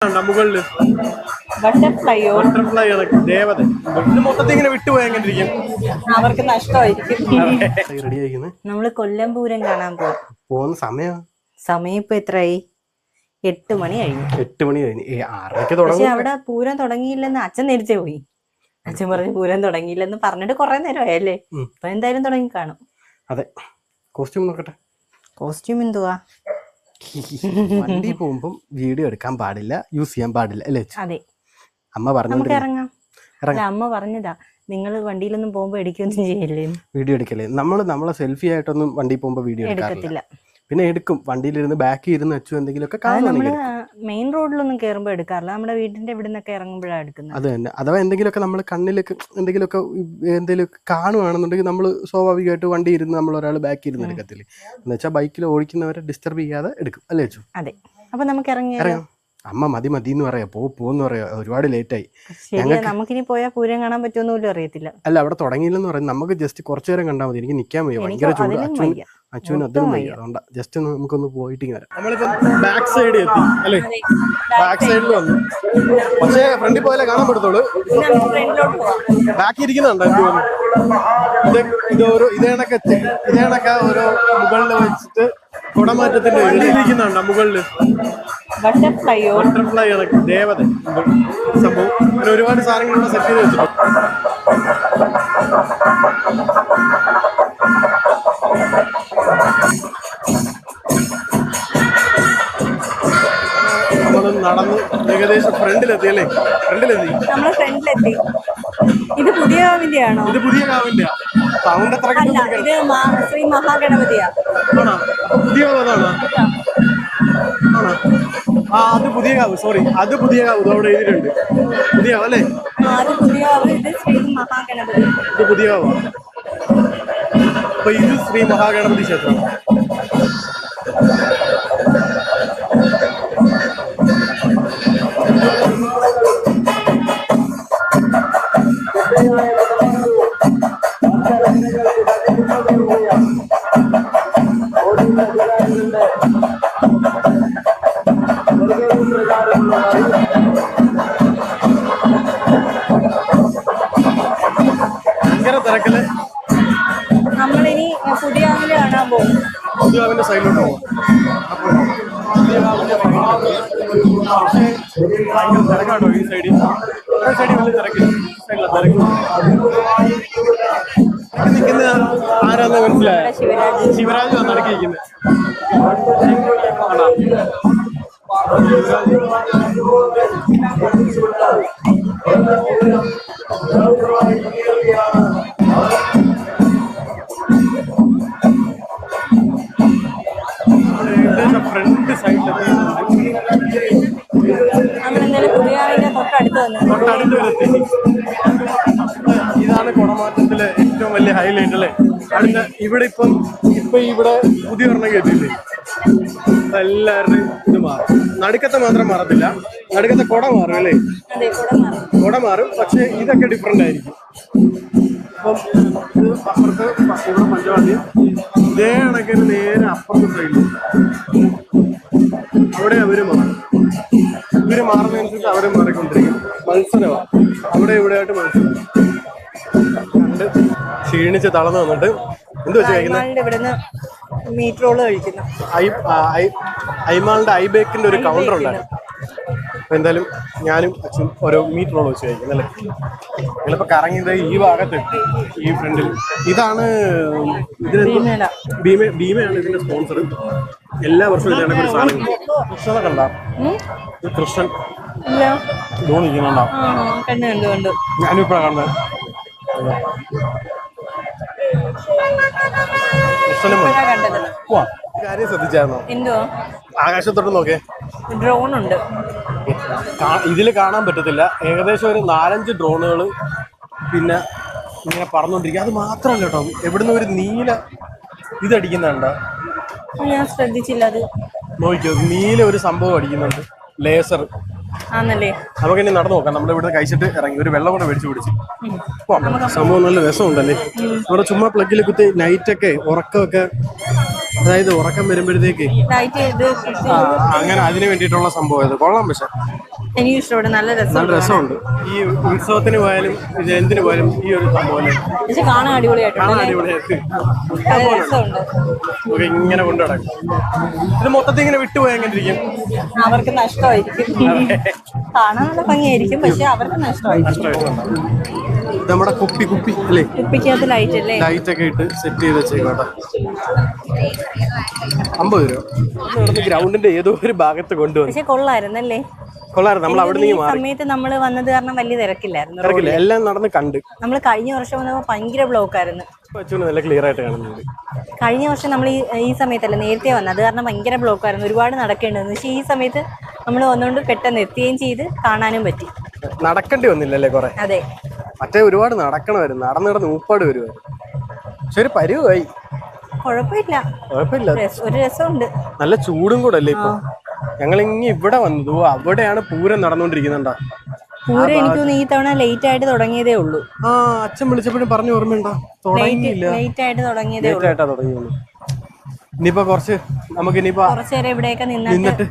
മുകളില് ബട്ടർഫ്ലൈയോ ബട്ടർഫ്ലൈ ദേവത മൊത്തത്തിൽ ഇങ്ങനെ വിട്ടുപോയി എങ്ങനെ ഇരിക്കും? അവർക്ക് നഷ്ടമായിരിക്കും. റെഡി ആയിരിക്കുന്നത്. നമ്മള് കൊല്ലം പൂരം കാണാൻ പോകുന്ന സമയം ഇപ്പൊ എത്രയായി? 8 മണി കഴിഞ്ഞു. 8 മണി കഴിഞ്ഞു. 6:30 തുടങ്ങും. പക്ഷെ അവിടെ പൂരം തുടങ്ങിയില്ലെന്ന് അച്ഛൻ നേരത്തെ പോയി. അച്ഛൻ പറഞ്ഞു പൂരം തുടങ്ങിയില്ലെന്ന് പറഞ്ഞിട്ട് കുറെ നേരമായല്ലേ. അപ്പൊ എന്തായാലും തുടങ്ങി കാണും. അതെ. കോസ്റ്റ്യൂം നോക്കട്ടെ. കോസ്റ്റ്യൂം എന്തുവാ? വണ്ടി പോകുമ്പം വീഡിയോ എടുക്കാൻ പാടില്ല, യൂസ് ചെയ്യാൻ പാടില്ല അല്ലേ? അതെ. അമ്മ പറഞ്ഞു നമുക്ക് ഇറങ്ങാം. അമ്മ പറഞ്ഞതാ നിങ്ങൾ വണ്ടിയിലൊന്നും പോകുമ്പോ എടുക്കൊന്നും ചെയ്യല്ലേ, വീഡിയോ എടുക്കല്ലേ. നമ്മളെ സെൽഫി ആയിട്ടൊന്നും വണ്ടി പോകുമ്പോ വീഡിയോ എടുക്കത്തില്ല. പിന്നെ എടുക്കും, വണ്ടിയിലിരുന്ന് ബാക്കിൽ ഇരുന്ന് വെച്ചു എന്തെങ്കിലുമൊക്കെ നമ്മള് മെയിൻ റോഡിലൊന്നും കയറുമ്പോ എടുക്കാറില്ല. നമ്മുടെ വീടിന്റെ ഇവിടെ നിന്നൊക്കെ ഇറങ്ങുമ്പോഴാണ് എടുക്കുന്നത്. അത് തന്നെ. അഥവാ എന്തെങ്കിലുമൊക്കെ നമ്മൾ കണ്ണിലേക്ക് എന്തെങ്കിലുമൊക്കെ കാണുവാണെന്നുണ്ടെങ്കിൽ നമ്മൾ സ്വാഭാവികമായിട്ട് വണ്ടി ഇരുന്ന് നമ്മൾ ഒരാൾ ബാക്കിൽ ഇരുന്ന് എടുക്കത്തില്ലേ. എന്ന് വെച്ചാൽ ബൈക്കിൽ ഓടിക്കുന്നവരെ ഡിസ്റ്റർബ് ചെയ്യാതെ എടുക്കും അല്ലേ വെച്ചു? അതെ. അപ്പൊ നമുക്ക് ഇറങ്ങാം. അമ്മ മതി എന്ന് പറയാ, പോന്ന് പറയാ, ഒരുപാട് ലേറ്റായി. നമുക്കിനി പോയാൽ പൂരം കാണാൻ പറ്റുമെന്ന് പോലും അറിയത്തില്ല. അല്ല, അവിടെ തുടങ്ങിയില്ലെന്ന് പറയുന്നത് നമുക്ക് ജസ്റ്റ് കുറച്ചു നേരം കണ്ടാൽ മതി. എനിക്ക് നിൽക്കാൻ വയ്യ, ഭയങ്കര ചൂട്. അച്ഛനും അതിനും വയ്യ. അതുകൊണ്ടാ ജസ്റ്റ് നമുക്കൊന്ന് പോയിട്ട് വരാം. നമ്മളിപ്പോ ബാക്ക് സൈഡ് എത്തി അല്ലേ? ബാക്ക് സൈഡിൽ വന്നു. പക്ഷേ ഫ്രണ്ടിൽ പോയാലേ കാണാൻ പറ്റത്തുള്ളൂ. ബാക്കി ഇരിക്കുന്നുണ്ടോ? ഇതേണൊക്കെ ഓരോ മുകളിൽ വെച്ചിട്ട് കുടമാറ്റത്തിന്റെ ഇരിക്കുന്നുണ്ടോ? മുകളില് ബട്ടർഫ്ലൈയോ ദേവത സംഭവം. അങ്ങനെ ഒരുപാട് സാധനങ്ങൾ സെറ്റ് ചെയ്ത് വെച്ചിട്ടുണ്ട്. നമ്മൾ നടന്ന് ഏകദേശം ഫ്രണ്ടിലെത്തി അല്ലേ? ഫ്രണ്ടിലെത്തി. ഇത് പുതിയ കാവിന്റെയാണോ? ഇത് പുതിയ കാവിന്റെയാ. സൗണ്ട് എത്ര? ഇത് ശ്രീ മഹാഗണപതിയാ. ആണോ? പുതിയ കാവാണോ? ആണോ? അത് പുതിയ കാവ്. സോറി, അത് പുതിയ കാവ്. അവിടെ എഴുതിയിട്ടുണ്ട് പുതിയ കാവ് അല്ലേ? അത് പുതിയ കാവ്. ഇത് ശ്രീ മഹാഗണപതി. ഇത് പുതിയ കാവ്. അപ്പൊ ഇത് ശ്രീ മഹാഗണപതി ക്ഷേത്രം. ഭയങ്കര തിരക്കല്. നമ്മളിനി പുതിയ കാവില് കാണാൻ പോകും. പുതിയ കാവിന്റെ സൈഡിലോട്ട് പോകും. ഭയങ്കര തിരക്കാണോ ഈ സൈഡിൽ? വലിയ തിരക്കില്ല. നിൽക്കുന്ന ആരാന്ന് മനസ്സിലായ? ശിവരാജ് വന്ന് നടക്കിയിരിക്കുന്നത്. ഫ്രണ്ട് സൈഡിലെത്തി. തൊട്ടടുത്ത് വരെത്തി. ഇതാണ് കുടമാറ്റത്തിലെ ഏറ്റവും വലിയ ഹൈലൈറ്റ് അല്ലേ? അടുത്ത ഇവിടെ ഇവിടെ പുതിയ ഒരെണ്ണം കേട്ടില്ലേ? എല്ലാവരുടെയും ഇത് മാറും. നടുക്കത്തെ മാത്രം മാറത്തില്ല. നടുക്കത്തെ കുട മാറും അല്ലേ? കുട മാറും. പക്ഷെ ഇതൊക്കെ ഡിഫറെന്റ് ആയിരിക്കും. അപ്പം ഇത് അപ്പുറത്ത് ഇവിടെ പഞ്ചവാദ്യം, ഇതേ കണക്കിന് നേരെ അപ്പുറത്തെ സൈഡിൽ അവിടെ അവര് മാറും. ഇവര് മാറുന്നതനുസരിച്ച് അവരെ മാറിക്കൊണ്ടിരിക്കും. മത്സരമാണ് അവിടെ ഇവിടെയായിട്ട്. മത്സരം കണ്ട് ക്ഷീണിച്ച് തളർന്നു വന്നിട്ട് എന്ത് വെച്ച് കഴിക്കുന്നത്? മീറ്റ് റോള് കഴിക്കുന്നു. ഐമാളിന്റെ ഐബേക്കിന്റെ ഒരു കൗണ്ടർ ഉണ്ടായിരുന്നു. അപ്പൊ എന്തായാലും ഞാനും അച്ഛനും ഓരോ മീറ്റ് റോൾ വെച്ച് കഴിക്കുന്നല്ലേ. നിങ്ങളിപ്പോ കറങ്ങിയത് ഈ ഭാഗത്ത്, ഈ ഫ്രണ്ടിൽ. ഇതാണ് ഭീമയാണ് ഇതിന്റെ സ്പോൺസർ. എല്ലാ വർഷവും ഇതാണ് ഒരു സാധനം. കൃഷ്ണനെ കണ്ടാ? കൃഷ്ണൻ തോന്നിക്കുന്നുണ്ടോ? ഞാനും ഇപ്പഴാ കാണുന്നത്. കാര്യം ശ്രദ്ധിച്ചായിരുന്നോ? ആകാശത്തോട്ട് നോക്കേ, ഡ്രോൺ ഉണ്ട്. ഇതില് കാണാൻ പറ്റത്തില്ല. ഏകദേശം ഒരു 4-5 ഡ്രോണുകൾ പിന്നെ ഇങ്ങനെ പറന്നുകൊണ്ടിരിക്കുക. അത് മാത്രമല്ല കേട്ടോ, എവിടുന്ന് ഒരു നീല ഇതടിക്കുന്നുണ്ടോ? ഞാൻ ശ്രദ്ധിച്ചില്ല. അത് നോക്കിയോ, നീല ഒരു സംഭവം അടിക്കുന്നുണ്ട്, ലേസർ. നമുക്ക് ഇനി നടന്നു നോക്കാം. നമ്മുടെ ഇവിടെ കഴിച്ചിട്ട് ഇറങ്ങി ഒരു വെള്ളം കൂടെ മേടിച്ചു പിടിച്ച് സംഭവം നല്ല രസമുണ്ടല്ലേ. ഇവിടെ ചുമ്മാ പ്ലഗിൽ കുത്തി നൈറ്റൊക്കെ ഉറക്കമൊക്കെ അതായത് ഉറക്കം വരുമ്പോഴത്തേക്ക് ലൈറ്റ് ഇത് അങ്ങനെ അതിന് വേണ്ടിയിട്ടുള്ള സംഭവം ഇത് കൊള്ളാം. പക്ഷെ എനിക്ക് ഇഷ്ടപ്പെടും, നല്ല നല്ല രസമുണ്ട്. ഈ ഉത്സവത്തിന് പോയാലും ഇത് എന്തിനു പോയാലും ഈ ഒരു സംഭവം പക്ഷെ കാണാൻ അടിപൊളിയായിട്ടുണ്ട്, കാണാൻ അടിപൊളിയായിട്ട് നല്ല രസമുണ്ട്. നമുക്ക് ഇങ്ങനെ കൊണ്ടു നടക്കും. ഇത് മൊത്തത്തിൽ ഇങ്ങനെ വിട്ടുപോയാൽ എങ്ങനെ ഇരിക്കും? അവർക്ക് നഷ്ടമായിരിക്കും, കാണാൻ നല്ല ഭംഗിയായിരിക്കും പക്ഷെ അവർക്ക് നഷ്ടമായിരിക്കും. ഇത് നമ്മുടെ കുപ്പി അല്ലേ, കുപ്പിക്കകത്ത് ലൈറ്റ് അല്ലേ, ലൈറ്റ് ഒക്കെ ഇട്ട് സെറ്റ് ചെയ്ത് വെച്ചേക്കോട്ടെ. 50 രൂപ. ഇവിടുന്ന് ഗ്രൗണ്ടിന്റെ ഏതോ ഒരു ഭാഗത്ത് കൊണ്ടുവന്നു. പക്ഷെ കൊള്ളായിരുന്നല്ലേ, കൊള്ളായിരുന്നു. നമ്മൾ അവിടെ ഈ സമയത്ത് നമ്മൾ വന്നത് കാരണം വലിയ തിരക്കില്ലായിരുന്നു, നിന്ന് എല്ലാം നടന്ന് കണ്ട്. നമ്മൾ കഴിഞ്ഞ വർഷം വന്നപ്പോൾ ഭയങ്കര ബ്ലോക്ക് ആയിരുന്നു. നല്ല ക്ലിയർ ആയിട്ട് കാണുന്നുണ്ട്. കഴിഞ്ഞ വർഷം നമ്മൾ ഈ സമയത്തല്ല നേരത്തെ വന്നത്, അത് കാരണം ഭയങ്കര ബ്ലോക്ക് ആയിരുന്നു, ഒരുപാട് നടക്കേണ്ടത്. പക്ഷേ ഈ സമയത്ത് നമ്മൾ വന്നുകൊണ്ട് പെട്ടെന്ന് എത്തുകയും ചെയ്ത് കാണാനും പറ്റി. നടക്കേണ്ടി വന്നില്ലല്ലേ കുറെ? അതെ, മറ്റേ ഒരുപാട് നടക്കണമായിരുന്നു, നടന്ന് ഊപ്പാട് വരുമായിരുന്നു. പക്ഷെ ഒരു പരുവായി, കുഴപ്പമില്ല, ഒരു രസമുണ്ട്. നല്ല ചൂടും കൂടെ അല്ലേ ഇപ്പൊ. ഞങ്ങളിങ്ങി ഇവിടെ വന്നത്, അവിടെയാണ് പൂരം നടന്നുകൊണ്ടിരിക്കുന്നുണ്ടാ. പൂരം എനിക്ക് തോന്നുന്നു ഈ തവണ ലേറ്റ് ആയിട്ട് തുടങ്ങിയതേ ഉള്ളൂ. ആ, അച്ഛൻ വിളിച്ചപ്പോഴും പറഞ്ഞു ഓർമ്മയുണ്ടോ? ലേറ്റ് ആയിട്ട് തുടങ്ങിയതേ ഉള്ളൂ. ഇനിയിപ്പോ നമുക്ക് കുറച്ചു നേരം ഇവിടെയൊക്കെ നിന്നിട്ട്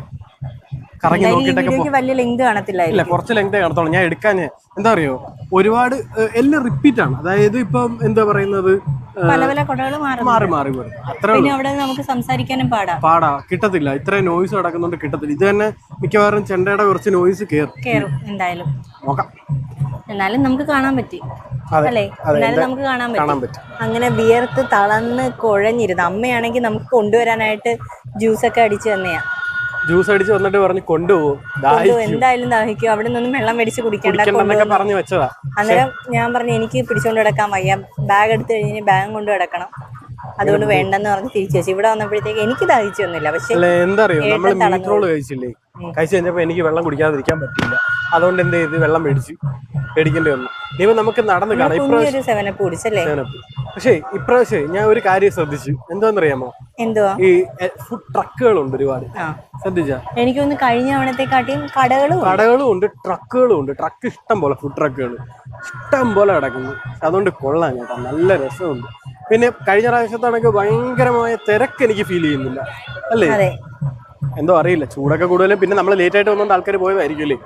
കറങ്ങി നോക്കിയിട്ടൊക്കെ വലിയ ലെങ്ത് കാണത്തില്ല, കുറച്ച് ലെങ്തേ കാണത്തോളൂ. ഞാൻ എടുക്കാൻ എന്താ അറിയോ, ഒരുപാട് എല്ലാം റിപ്പീറ്റ് ആണ്. അതായത് ഇപ്പം എന്താ പറയുന്നത്, പല പല കൊടകൾ മാറി വരും. അത്ര പിന്നെ അവിടെ നമുക്ക് സംസാരിക്കാനും പാടാ കിട്ടത്തില്ല. ഇത്രയും നോയ്സ് കിടക്കുന്നുണ്ട്, കിട്ടത്തില്ല. ഇത് തന്നെ മിക്കവാറും ചെണ്ടയുടെ കുറച്ച് നോയ്സ് കേറും എന്തായാലും. നോക്കാം, എന്നാലും നമുക്ക് കാണാൻ പറ്റി അല്ലേ, എന്നാലും നമുക്ക് കാണാൻ പറ്റും. അങ്ങനെ വിയർത്ത് തളർന്ന് കുഴഞ്ഞിരുന്നു. അമ്മയാണെങ്കിൽ നമുക്ക് കൊണ്ടുവരാനായിട്ട് ജ്യൂസൊക്കെ അടിച്ചു തന്നെയാ. ജ്യൂസ് അടിച്ച് വന്നിട്ട് പറഞ്ഞു കൊണ്ടുപോകും, എന്തായാലും ദാഹിക്കും, അവിടെ നിന്നും വെള്ളം മേടിച്ച് കുടിക്കണ്ട പറഞ്ഞു വെച്ചതാ. അന്നേരം ഞാൻ പറഞ്ഞു എനിക്ക് പിടിച്ചോണ്ട് കിടക്കാൻ വയ്യ, ബാഗ് എടുത്ത് കഴിഞ്ഞ് ബാഗും കൊണ്ട് കിടക്കണം, അതുകൊണ്ട് വേണ്ടെന്ന് പറഞ്ഞ് തിരിച്ചു വെച്ചു. ഇവിടെ വന്നപ്പോഴത്തേക്ക് എനിക്ക് ദാഹിച്ചൊന്നുമില്ല. പക്ഷെ എന്താ അറിയോ, നമ്മൾ മീറ്റ് കഴിച്ചില്ലേ, കഴിച്ചു കഴിഞ്ഞപ്പോ എനിക്ക് വെള്ളം കുടിക്കാതിരിക്കാൻ പറ്റില്ല. അതുകൊണ്ട് എന്ത് ചെയ്ത് വെള്ളം മേടിക്കേണ്ടി വന്നു. ഇനിയിപ്പോ നമുക്ക് നടന്ന് കാണാം. പക്ഷേ ഇപ്രാവശ്യം ഞാൻ ഒരു കാര്യം ശ്രദ്ധിച്ചു. എന്താന്നറിയാമോ, എന്തുവാ, ഈ ഫുഡ് ട്രക്കുകളുണ്ട് ഒരുപാട്. ശ്രദ്ധിച്ചാ? എനിക്കൊന്ന് കഴിഞ്ഞ തവണത്തെക്കാട്ടിയും കടകളും ഉണ്ട്, ട്രക്കുകളും ഉണ്ട്. ട്രക്ക് ഇഷ്ടം പോലെ, ഫുഡ് ട്രക്കുകൾ ഇഷ്ടം പോലെ കിടക്കുന്നു. അതുകൊണ്ട് കൊള്ളാം കേട്ടോ, നല്ല രസമുണ്ട്. പിന്നെ കഴിഞ്ഞ പ്രാവശ്യത്താണെങ്കിൽ ഭയങ്കരമായ തിരക്ക് എനിക്ക് ഫീൽ ചെയ്യുന്നില്ല അല്ലേ. എന്തോ അറിയില്ല, ചൂടൊക്കെ കൂടുതലും. പിന്നെ നമ്മൾ ലേറ്റ് ആയിട്ട് വന്നുകൊണ്ട് ആൾക്കാർ പോയതായിരിക്കും അല്ലേ,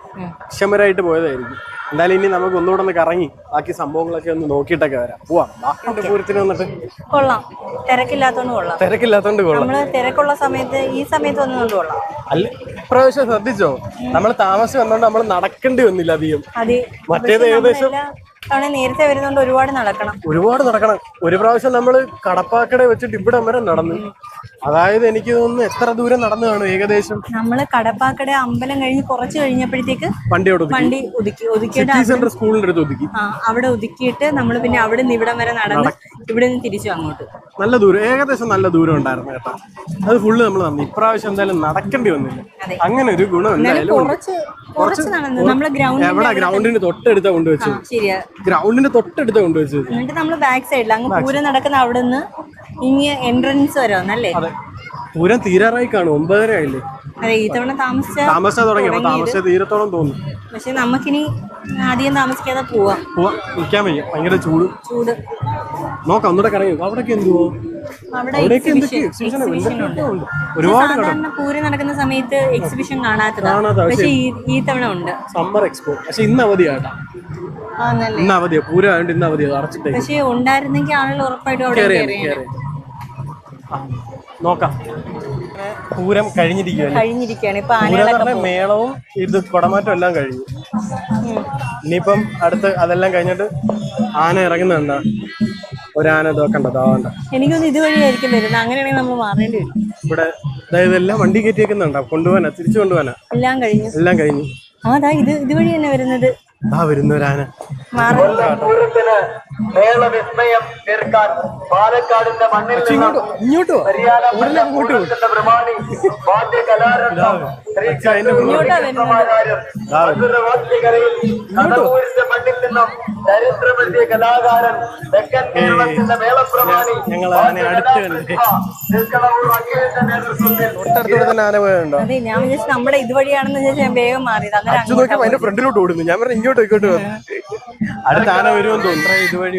ക്ഷമരായിട്ട് പോയതായിരിക്കും. എന്തായാലും ഇനി നമുക്ക് ഒന്നുകൂടെ ഒന്ന് കറങ്ങി ബാക്കി സംഭവങ്ങളൊക്കെ ഒന്ന് നോക്കിയിട്ടൊക്കെ വരാം. പോവാം, ബാക്കി പൂരത്തിന് വന്നിട്ട്. കൊള്ളാം, തിരക്കില്ലാത്തോണ്ട് കൊള്ളാം. നമ്മള് തിരക്കുള്ള സമയത്ത് ഈ സമയത്ത് വന്നുകൊണ്ട് കൊള്ളാം. അല്ല, ഇപ്രാവശ്യം ശ്രദ്ധിച്ചോ, നമ്മൾ താമസിച്ച് വന്നോണ്ട് നമ്മൾ നടക്കേണ്ടി വന്നില്ല അധികം. മറ്റേത് ഏകദേശം നേരത്തെ വരുന്നോണ്ട് ഒരുപാട് നടക്കണം. ഒരു പ്രാവശ്യം നമ്മള് കടപ്പാക്കട വെച്ചിട്ട് ഇവിടെ വരെ നടന്നു. അതായത് എനിക്ക് തോന്നുന്നു എത്ര ദൂരം നടന്നു കാണും ഏകദേശം. നമ്മള് കടപ്പാക്കട അമ്പലം കഴിഞ്ഞ് കുറച്ച് കഴിഞ്ഞപ്പോഴത്തേക്ക് വണ്ടി ഒതുക്കി സ്കൂളിന്റെ അടുത്ത് ഒതുക്കി, അവിടെ ഒതുക്കിയിട്ട് നമ്മൾ പിന്നെ അവിടെ നിന്ന് ഇവിടം വരെ നടന്ന് ഇവിടെ നിന്ന് തിരിച്ചു അങ്ങോട്ട്. നല്ല ദൂരം, ഏകദേശം നല്ല ദൂരം ഉണ്ടായിരുന്നു കേട്ടോ. അത് ഫുള്ള് നമ്മൾ നടന്നു. ഇപ്രാവശ്യം എന്തായാലും നടക്കേണ്ടി വന്നില്ല. അങ്ങനെ ഒരു ഗുണം എന്തായാലും ഗ്രൗണ്ടിന് തൊട്ടടുത്താ കൊണ്ടുവച്ചത്. ഗ്രൗണ്ടിന്റെ തൊട്ടടുത്താ കൊണ്ടുവച്ചത്. എന്നിട്ട് നമ്മള് ബാക്ക് സൈഡിൽ അങ്ങ് പൂരം നടക്കുന്ന അവിടെ നിന്ന് ഇനി എൻട്രൻസ് വരെ വന്നല്ലേ. പൂരം തീരാറായി കാണും, 9:30 ആയില്ലേ. അതെ, ഈ തവണ താമസിച്ചാ താമസിച്ച തീരത്തോളം തോന്നും. പക്ഷെ നമുക്കിനി അധികം താമസിക്കാതെ പോവാം. നിൽക്കാൻ വയ്യ, ഭയങ്കര ചൂട്. നോക്കാം, ഒന്നുകൂടെ കറങ്ങി. അവിടേക്ക് എന്തുവോ, സാധാരണ പൂരം നടക്കുന്ന സമയത്ത് എക്സിബിഷൻ കാണാത്തതാണ്. പക്ഷെ ഈ തവണ ഉണ്ട് സമ്മർ എക്സ്പോ. പക്ഷെ ഇന്ന് അവധിയാട്ടാ, ഇന്ന് അവധിയാ. പൂരം ആയതുകൊണ്ട് ഇന്ന് അവധിയാ, അടച്ചിട്ടേ. പക്ഷെ ഉണ്ടായിരുന്നെങ്കിൽ ആളുകൾ ഉറപ്പായിട്ടും അവിടെ നോക്കാം. പൂരം കഴിഞ്ഞിരിക്കുകയാണ്. ഇപ്പൊ മേളവും ഇത് കുടമാറ്റം എല്ലാം കഴിഞ്ഞു. ഇനിയിപ്പം അടുത്ത് അതെല്ലാം കഴിഞ്ഞിട്ട് ആന ഇറങ്ങുന്നുണ്ടോ, ഒരാന കണ്ടോ. എനിക്കൊന്ന് ഇതുവഴിയായിരിക്കും വരുന്നത്. അങ്ങനെയാണെങ്കിൽ നമ്മൾ മാറേണ്ടി വരും. ഇവിടെ ഇതെല്ലാം വണ്ടി കയറ്റി വെക്കുന്നുണ്ടോ, കൊണ്ടുപോകാനാ, തിരിച്ചു കൊണ്ടുപോകാനാ. എല്ലാം കഴിഞ്ഞു. ഇതുവഴി തന്നെ വരുന്നത്. വരുന്നൊരാന മേളവിസ്മയം തീർക്കാൻ പാലക്കാടിന്റെ മണ്ണിൽ ഇങ്ങോട്ടോ മണ്ണിൽ നിന്നും ചരിത്രമെഴുതിയ കലാകാരൻ തെക്കൻ കേരളത്തിന്റെ മേളപ്രമാണി അതെ, ഞാൻ വിചാരിച്ചു നമ്മുടെ ഇതുവഴിയാണെന്ന് വിചാരിച്ചു ഞാൻ വേഗം മാറിയത്. അതിന്റെ ഫ്രണ്ടിലോട്ട് ഓടുന്നു. ഞാൻ പറഞ്ഞു ഇങ്ങോട്ട് അടുത്ത ആന വരുമെന്ന് തോന്നുന്നു. ഇതുവഴി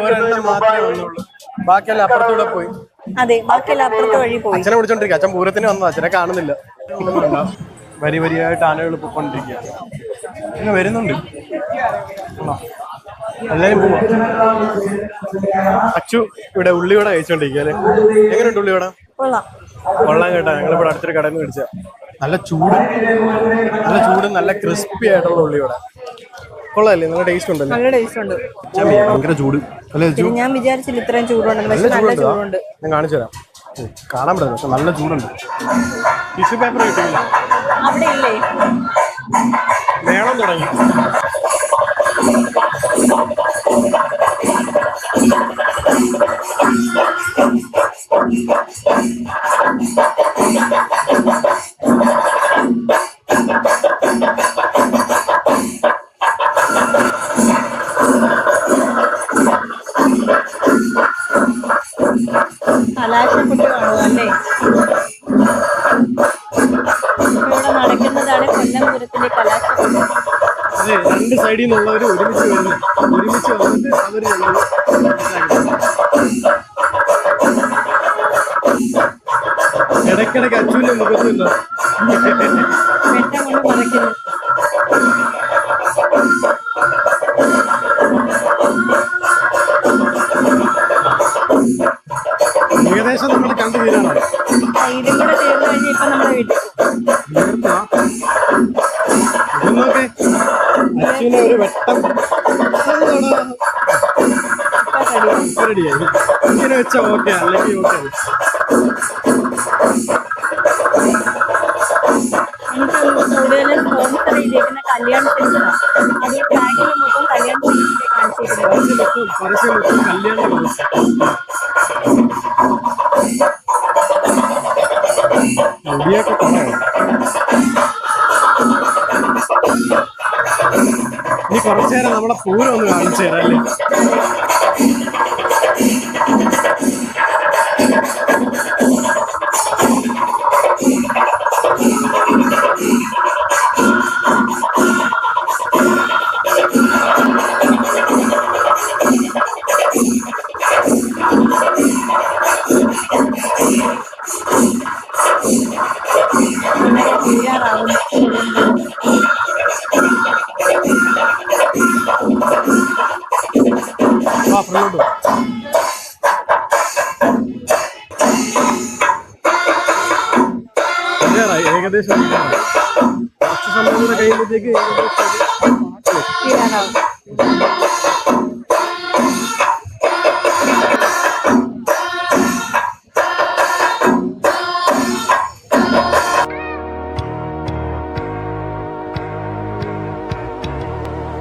ഒരെണ്ണം മാത്രമേ വന്നുള്ളൂ, ബാക്കിയെല്ലാം അപ്പുറത്തൂടെ പോയി. അതെ, ബാക്കിയെല്ലാം അപ്പുറത്തെ വഴി പോയി. അച്ഛനെ വിളിച്ചോണ്ടിരിക്കുക. അച്ഛൻ പൂരത്തിന് വന്നത്, അച്ഛനെ കാണുന്നില്ല. വരി വരിയായിട്ട് ആനകൾ പൊക്കോണ്ടിരിക്കുക. ഇങ്ങനെ വരുന്നുണ്ട്. എല്ലാരും പോവാ. അച്ചു ഇവിടെ ഉള്ളിവട കഴിച്ചോണ്ടിരിക്കുക അല്ലെ? എങ്ങനെയുണ്ട് ഉള്ളിവട? കൊള്ളാൻ കേട്ടാ. ഞങ്ങളിവിടെ അടുത്തൊരു കടയിൽ നിന്ന് മേടിച്ച നല്ല ചൂട് നല്ല ക്രിസ്പി ആയിട്ടുള്ള ഉള്ളിവട. കൊള്ളാല്ലേ? നല്ല ടേസ്റ്റ് ഉണ്ടല്ലോ. നല്ല ടേസ്റ്റ് ഉണ്ട്. ഭയങ്കര ചൂട് അല്ലേ? ഞാൻ വിചാരിച്ചില്ല ഇത്രയും ചൂടുണ്ടെന്ന്. പക്ഷെ നല്ല ചൂടുണ്ട്. ഞാൻ കാണിച്ചു തരാം. കാണാൻ പറ്റില്ല, പക്ഷെ നല്ല ചൂടുണ്ട്. ടിഷ്യൂ പേപ്പർ കിട്ടിയില്ല. അവിടെ ഇല്ലേ? മേളം തുടങ്ങി. കലാശപ്പെട്ട് കാണുക അല്ലേ? ഇവിടെ നടക്കുന്നതാണ് കൊല്ലം പൂരത്തിന്റെ കലാശപ്പെട്ട്. അതെ, രണ്ട് സൈഡിൽ നിന്നുള്ളവർ ഒരുമിച്ച് വന്നിട്ട് അവര് ഇടയ്ക്കിടയ്ക്ക് അച്ഛൻ്റെ മുഖത്തുണ്ട് വെട്ടം കൊണ്ട് മറയ്ക്കുന്നു. ഏകദേശം നമ്മൾ കണ്ടു തീരാണ്. ഇതും കൂടെ തീർന്നു കഴിഞ്ഞാൽ ഇപ്പൊ നമ്മുടെ വീട്ടിൽ നോക്കെ അച്ഛനെ ഒരു വെട്ടം റെഡിയായി. ഇങ്ങനെ വെച്ചാൽ ഓക്കെ, അല്ലെങ്കിൽ ഓക്കെ. എനിക്ക് കൂടുതലും സ്പോൺസർ ചെയ്തേക്കുന്ന കല്യാൺ സിൽക്സാണ്. അത് ടാഗിൽ മൊത്തം കല്യാൺ സിൽക്സിനെ കാണിച്ചിരിക്കുന്നത്. പരസ്യം മൊത്തം കല്യാണം. മുടിയൊക്കെ കുറവാണ്. ഇനി കുറച്ചു നേരം നമ്മളെ പൂരം ഒന്ന് കാണിച്ചു തരാം അല്ലേ? ഏകദേശം കുറച്ച് സമയം കൂടെ കഴിയുമ്പോഴത്തേക്ക്